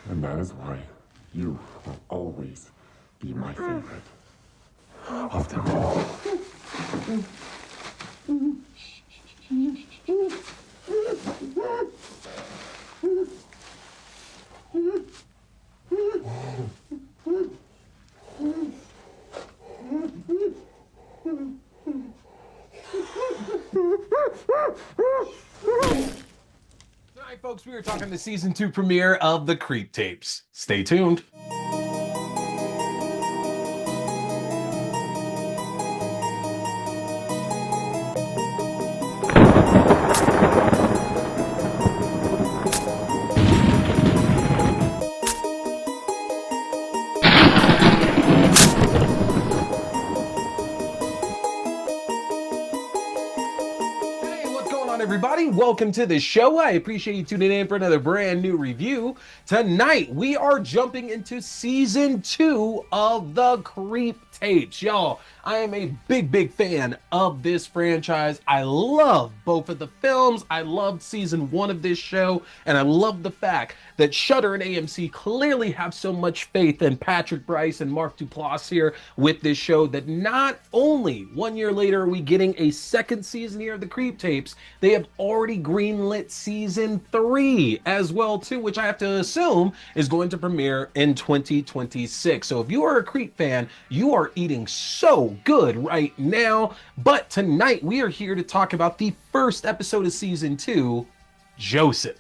And that is why you will always be my favorite of them all. Tonight, folks, we are talking the season 2 premiere of The Creep Tapes. Stay tuned. Everybody, welcome to the show. I appreciate you tuning in for another brand new review. Tonight, we are jumping into season 2 of The Creep Tapes. Y'all, I am a big fan of this franchise. I love both of the films. I loved season 1 of this show, and I love the fact that Shudder and AMC clearly have so much faith in Patrick Brice and Mark Duplass here with this show that not only 1 year later are we getting a second season here of The Creep Tapes, they have already greenlit season 3 as well too, which I have to assume is going to premiere in 2026. So if you are a Creep fan, you are eating so good right now. But tonight we are here to talk about the first episode of season 2, Joseph.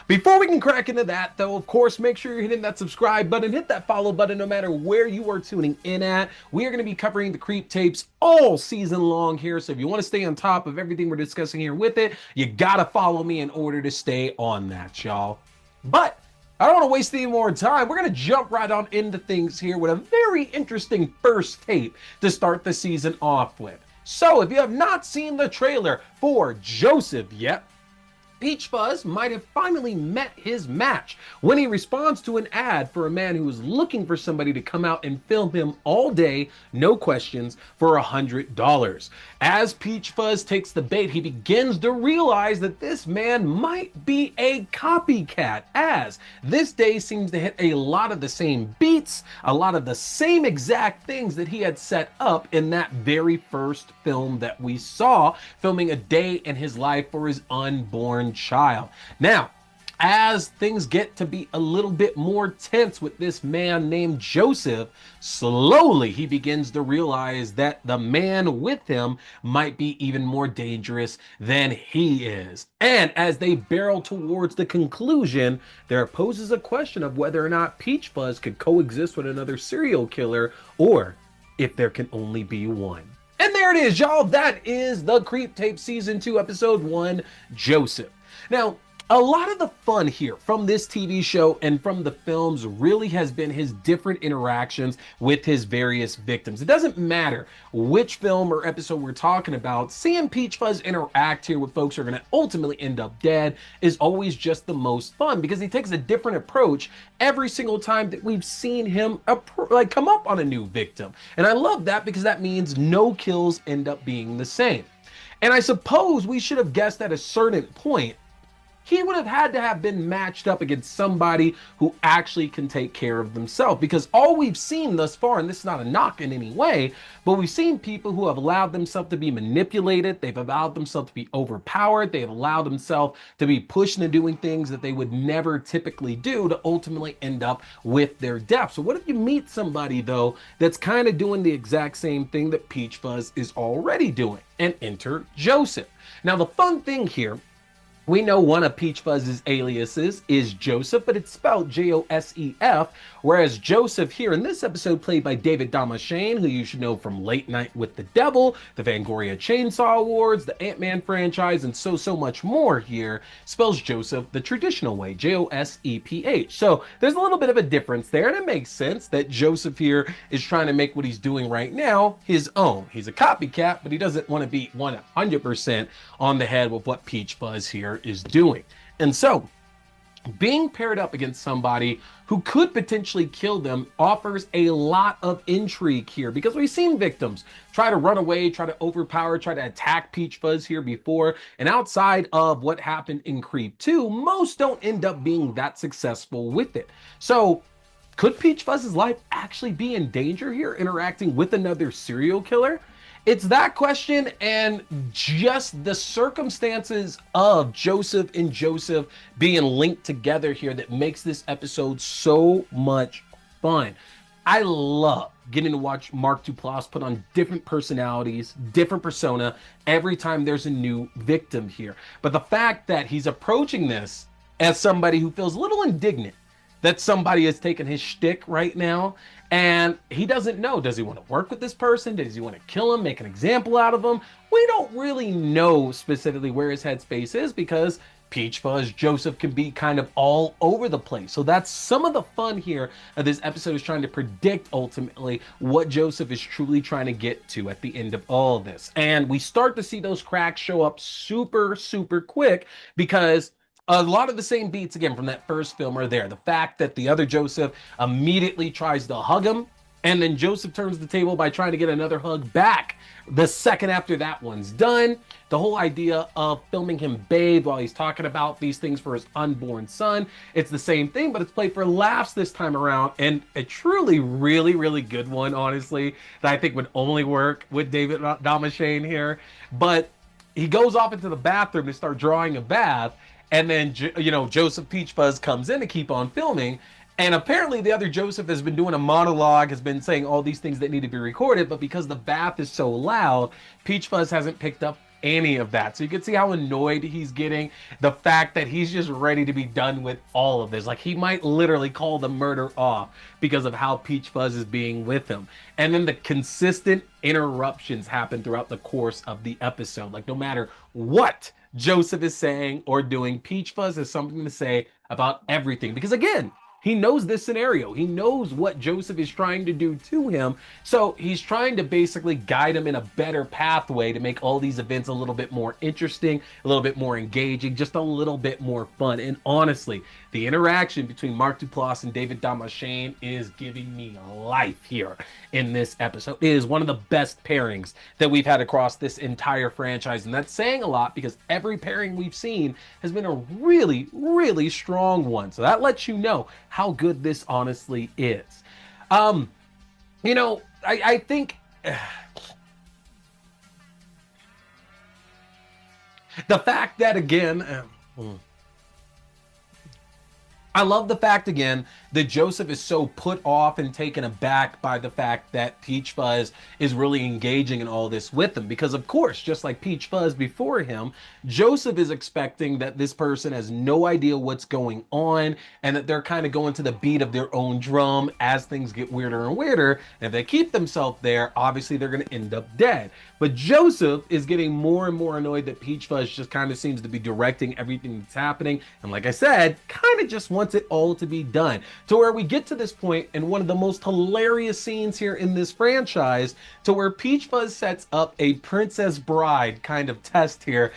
Before we can crack into that, though, of course, make sure you're hitting that subscribe button, hit that follow button no matter where you are tuning in at. We are going to be covering the Creep Tapes all season long here, so if you want to stay on top of everything we're discussing here with it, you got to follow me in order to stay on that, y'all. But I don't want to waste any more time. We're going to jump right on into things here with a very interesting first tape to start the season off with. So if you have not seen the trailer for Joseph yet, Peachfuzz might have finally met his match when he responds to an ad for a man who is looking for somebody to come out and film him all day, no questions, for $100. As Peachfuzz takes the bait, he begins to realize that this man might be a copycat, as this day seems to hit a lot of the same beats, a lot of the same exact things that he had set up in that very first film that we saw, filming a day in his life for his unborn child. Now, as things get to be a little bit more tense with this man named Joseph, slowly he begins to realize that the man with him might be even more dangerous than he is. And as they barrel towards the conclusion, there poses a question of whether or not Peachfuzz could coexist with another serial killer, or if there can only be one. And there it is, y'all. That is The Creep Tape Season 2, Episode 1, Joseph. Now, a lot of the fun here from this TV show and from the films really has been his different interactions with his various victims. It doesn't matter which film or episode we're talking about, seeing Peachfuzz interact here with folks who are going to ultimately end up dead is always just the most fun, because he takes a different approach every single time that we've seen him come up on a new victim. And I love that, because that means no kills end up being the same. And I suppose we should have guessed at a certain point he would have had to have been matched up against somebody who actually can take care of themselves, because all we've seen thus far, and this is not a knock in any way, but we've seen people who have allowed themselves to be manipulated, they've allowed themselves to be overpowered, they've allowed themselves to be pushed into doing things that they would never typically do to ultimately end up with their death. So what if you meet somebody, though, that's kind of doing the exact same thing that Peachfuzz is already doing? And enter Joseph. Now, the fun thing here, we know one of Peachfuzz's aliases is Joseph, but it's spelled Joseph, whereas Joseph here in this episode, played by David Damascene, who you should know from Late Night with the Devil, the Fangoria Chainsaw Awards, the Ant-Man franchise, and so much more here, spells Joseph the traditional way, Joseph. So there's a little bit of a difference there, and it makes sense that Joseph here is trying to make what he's doing right now his own. He's a copycat, but he doesn't want to be 100% on the head with what Peachfuzz here is doing. And so being paired up against somebody who could potentially kill them offers a lot of intrigue here, because we've seen victims try to run away, try to overpower, try to attack Peachfuzz here before, and outside of what happened in Creep 2, most don't end up being that successful with it. So could Peachfuzz's life actually be in danger here, interacting with another serial killer? It's that question, and just the circumstances of Joseph and Joseph being linked together here that makes this episode so much fun. I love getting to watch Mark Duplass put on different personalities, different persona every time there's a new victim here. But the fact that he's approaching this as somebody who feels a little indignant that somebody has taken his shtick right now, and he doesn't know, does he want to work with this person? Does he want to kill him, make an example out of him? We don't really know specifically where his headspace is, because Peachfuzz, Joseph can be kind of all over the place. So that's some of the fun here of this episode, is trying to predict ultimately what Joseph is truly trying to get to at the end of all of this. And we start to see those cracks show up super, super quick, because a lot of the same beats again from that first film are there. The fact that the other Joseph immediately tries to hug him, and then Joseph turns the table by trying to get another hug back the second after that one's done. The whole idea of filming him bathe while he's talking about these things for his unborn son. It's the same thing, but it's played for laughs this time around, and a truly really, really good one, honestly, that I think would only work with David Damashane here. But he goes off into the bathroom to start drawing a bath, and then, you know, Joseph Peachfuzz comes in to keep on filming. And apparently the other Joseph has been doing a monologue, has been saying all these things that need to be recorded. But because the bath is so loud, Peachfuzz hasn't picked up any of that. So you can see how annoyed he's getting. The fact that he's just ready to be done with all of this. Like, he might literally call the murder off because of how Peachfuzz is being with him. And then the consistent interruptions happen throughout the course of the episode. Like, no matter what Joseph is saying or doing, Peachfuzz has something to say about everything. Because again, he knows this scenario. He knows what Joseph is trying to do to him. So he's trying to basically guide him in a better pathway to make all these events a little bit more interesting, a little bit more engaging, just a little bit more fun. And honestly, the interaction between Mark Duplass and David Damashane is giving me life here in this episode. It is one of the best pairings that we've had across this entire franchise. And that's saying a lot, because every pairing we've seen has been a really, really strong one. So that lets you know how good this honestly is. You know, I think the fact that, again, I love the fact, again, that Joseph is so put off and taken aback by the fact that Peachfuzz is really engaging in all this with him. Because, of course, just like Peachfuzz before him, Joseph is expecting that this person has no idea what's going on, and that they're kind of going to the beat of their own drum as things get weirder and weirder. And if they keep themselves there, obviously they're going to end up dead. But Joseph is getting more and more annoyed that Peachfuzz just kind of seems to be directing everything that's happening. And like I said, kind of just wants it all to be done. To where we get to this point in one of the most hilarious scenes here in this franchise, to where Peachfuzz sets up a Princess Bride kind of test here,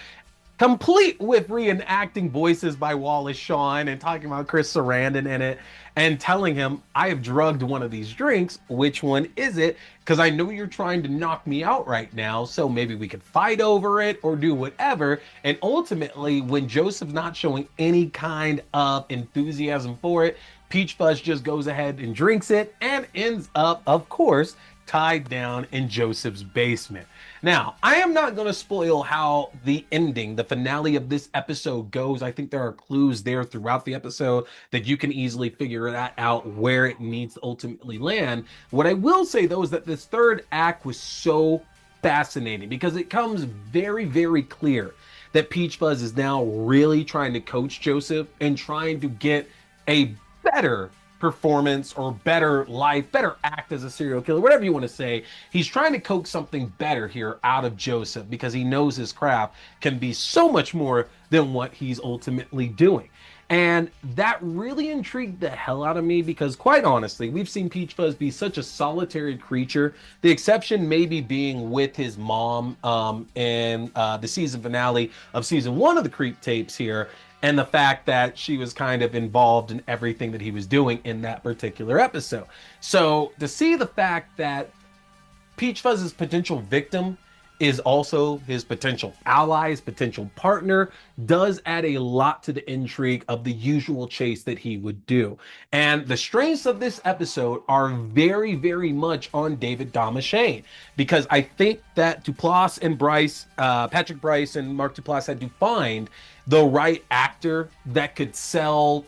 complete with reenacting voices by Wallace Shawn and talking about Chris Sarandon in it, and telling him, I have drugged one of these drinks. Which one is it? Because I know you're trying to knock me out right now, so maybe we could fight over it or do whatever. And ultimately, when Joseph's not showing any kind of enthusiasm for it, Peachfuzz just goes ahead and drinks it and ends up, of course, tied down in Joseph's basement. Now, I am not going to spoil how the ending, the finale of this episode goes. I think there are clues there throughout the episode that you can easily figure that out where it needs to ultimately land. What I will say, though, is that this third act was so fascinating, because it comes very, very clear that Peachfuzz is now really trying to coach Joseph and trying to get a better performance or better life, better act as a serial killer, whatever you want to say. He's trying to coax something better here out of Joseph, because he knows his craft can be so much more than what he's ultimately doing. And that really intrigued the hell out of me, because quite honestly, we've seen Peachfuzz be such a solitary creature. The exception maybe being with his mom in the season finale of season 1 of the Creep tapes here. and the fact that she was kind of involved in everything that he was doing in that particular episode. So to see the fact that Peachfuzz's potential victim is also his potential ally, his potential partner, does add a lot to the intrigue of the usual chase that he would do. And the strengths of this episode are very, very much on David Damashane, because I think that Duplass and Patrick Bryce and Mark Duplass had to find the right actor that could sell,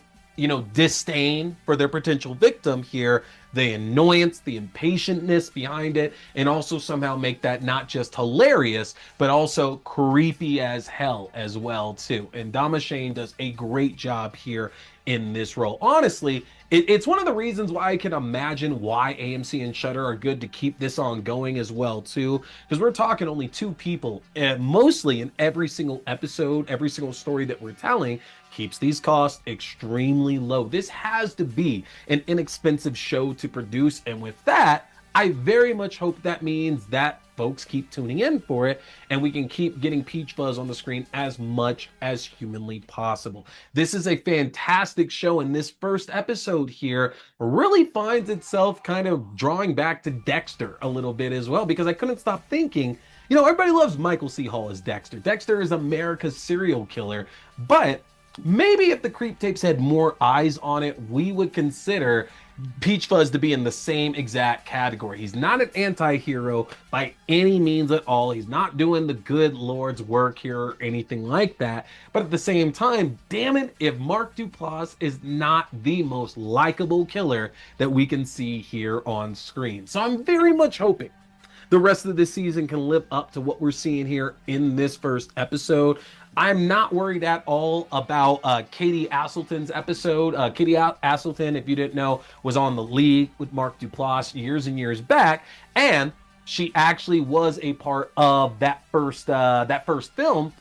disdain for their potential victim here, the annoyance, the impatientness behind it, and also somehow make that not just hilarious, but also creepy as hell as well too. And Damashane does a great job here in this role. Honestly, it's one of the reasons why I can imagine why AMC and Shudder are good to keep this on going as well too, because we're talking only two people, mostly in every single episode, every single story that we're telling, keeps these costs extremely low. This has to be an inexpensive show to produce, and with that, I very much hope that means that folks keep tuning in for it, and we can keep getting Peachfuzz on the screen as much as humanly possible. This is a fantastic show, and this first episode here really finds itself kind of drawing back to Dexter a little bit as well, because I couldn't stop thinking, everybody loves Michael C. Hall as Dexter. Dexter is America's serial killer, but maybe if the Creep Tapes had more eyes on it, we would consider Peachfuzz to be in the same exact category. He's not an anti-hero by any means at all. He's not doing the good Lord's work here or anything like that. But at the same time, damn it, if Mark Duplass is not the most likable killer that we can see here on screen. So I'm very much hoping the rest of this season can live up to what we're seeing here in this first episode. I'm not worried at all about Katie Aselton's episode. Katie Aselton, if you didn't know, was on The League with Mark Duplass years and years back, and she actually was a part of that first film,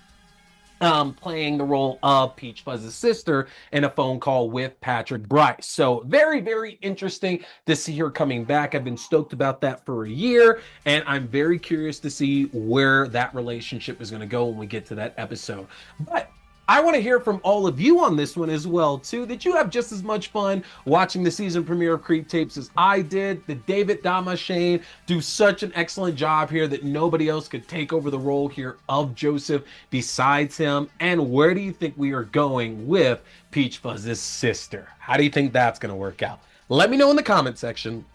playing the role of Peachfuzz's sister in A Phone Call with Patrick Bryce. So very, very interesting to see her coming back. I've been stoked about that for a year, and I'm very curious to see where that relationship is going to go when we get to that episode. But I want to hear from all of you on this one as well, too. Did you have just as much fun watching the season premiere of Creep Tapes as I did? Did David Damashane do such an excellent job here that nobody else could take over the role here of Joseph besides him? And where do you think we are going with Peachfuzz's sister? How do you think that's going to work out? Let me know in the comment section.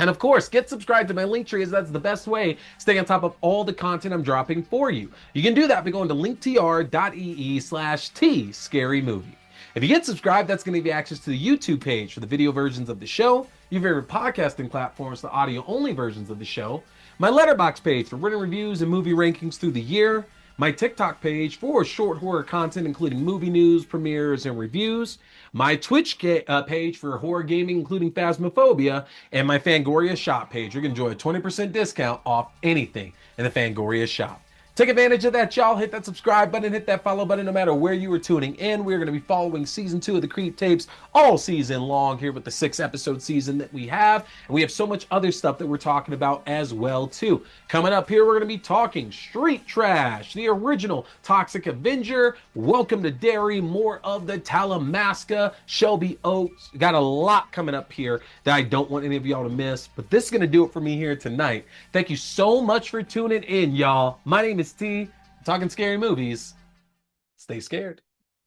And of course, get subscribed to my Linktree, as that's the best way to stay on top of all the content I'm dropping for you. You can do that by going to linktr.ee/T-Scary-Movie. If you get subscribed, that's going to give you access to the YouTube page for the video versions of the show, your favorite podcasting platforms, the audio-only versions of the show, my Letterboxd page for written reviews and movie rankings through the year, my TikTok page for short horror content, including movie news, premieres, and reviews, my Twitch page for horror gaming, including Phasmophobia, and my Fangoria shop page. You're going to enjoy a 20% discount off anything in the Fangoria shop. Take advantage of that, y'all. Hit that subscribe button, hit that follow button, no matter where you are tuning in. We're going to be following season 2 of the Creep Tapes all season long here with the 6-episode season that we have. And we have so much other stuff that we're talking about as well, too. Coming up here, we're going to be talking Street Trash, the original Toxic Avenger, Welcome to Derry, more of the Talamasca, Shelby Oaks. Got a lot coming up here that I don't want any of y'all to miss. But this is going to do it for me here tonight. Thank you so much for tuning in, y'all. My name is T, talking scary movies. Stay scared.